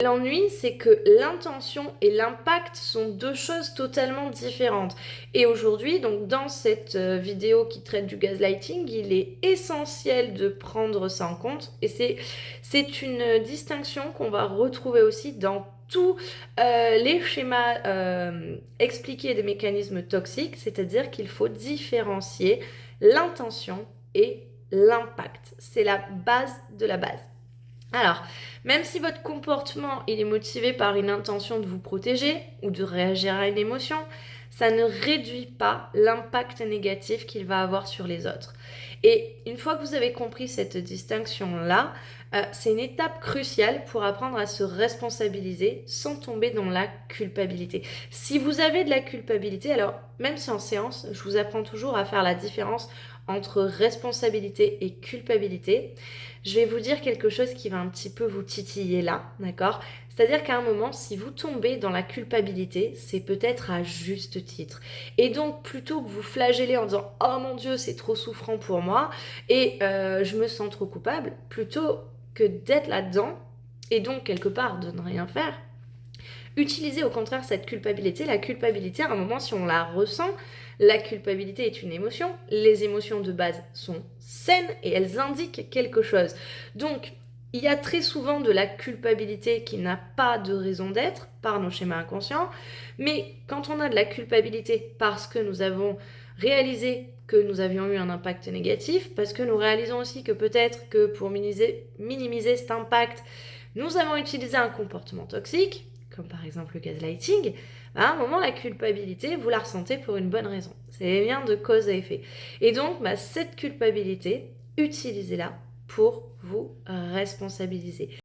L'ennui, c'est que l'intention et l'impact sont deux choses totalement différentes. Et aujourd'hui, donc dans cette vidéo qui traite du gaslighting, il est essentiel de prendre ça en compte. Et c'est une distinction qu'on va retrouver aussi dans tous les schémas expliqués des mécanismes toxiques, c'est-à-dire qu'il faut différencier l'intention et l'impact. C'est la base de la base. Alors, même si votre comportement il est motivé par une intention de vous protéger ou de réagir à une émotion, ça ne réduit pas l'impact négatif qu'il va avoir sur les autres. Et une fois que vous avez compris cette distinction-là, c'est une étape cruciale pour apprendre à se responsabiliser sans tomber dans la culpabilité. Si vous avez de la culpabilité, alors même si en séance, je vous apprends toujours à faire la différence entre responsabilité et culpabilité, je vais vous dire quelque chose qui va un petit peu vous titiller là, d'accord? C'est-à-dire qu'à un moment, si vous tombez dans la culpabilité, c'est peut-être à juste titre. Et donc, plutôt que vous flageller en disant « Oh mon Dieu, c'est trop souffrant pour moi et je me sens trop coupable », plutôt que d'être là-dedans et donc quelque part de ne rien faire, utilisez au contraire cette culpabilité. La culpabilité, à un moment, si on la ressent, la culpabilité est une émotion. Les émotions de base sont saines et elles indiquent quelque chose. Donc, il y a très souvent de la culpabilité qui n'a pas de raison d'être par nos schémas inconscients. Mais quand on a de la culpabilité parce que nous avons réalisé que nous avions eu un impact négatif, parce que nous réalisons aussi que peut-être que pour minimiser cet impact, nous avons utilisé un comportement toxique, comme par exemple le gaslighting, à un moment, la culpabilité, vous la ressentez pour une bonne raison. C'est les liens de cause à effet. Et donc, cette culpabilité, utilisez-la pour vous responsabiliser.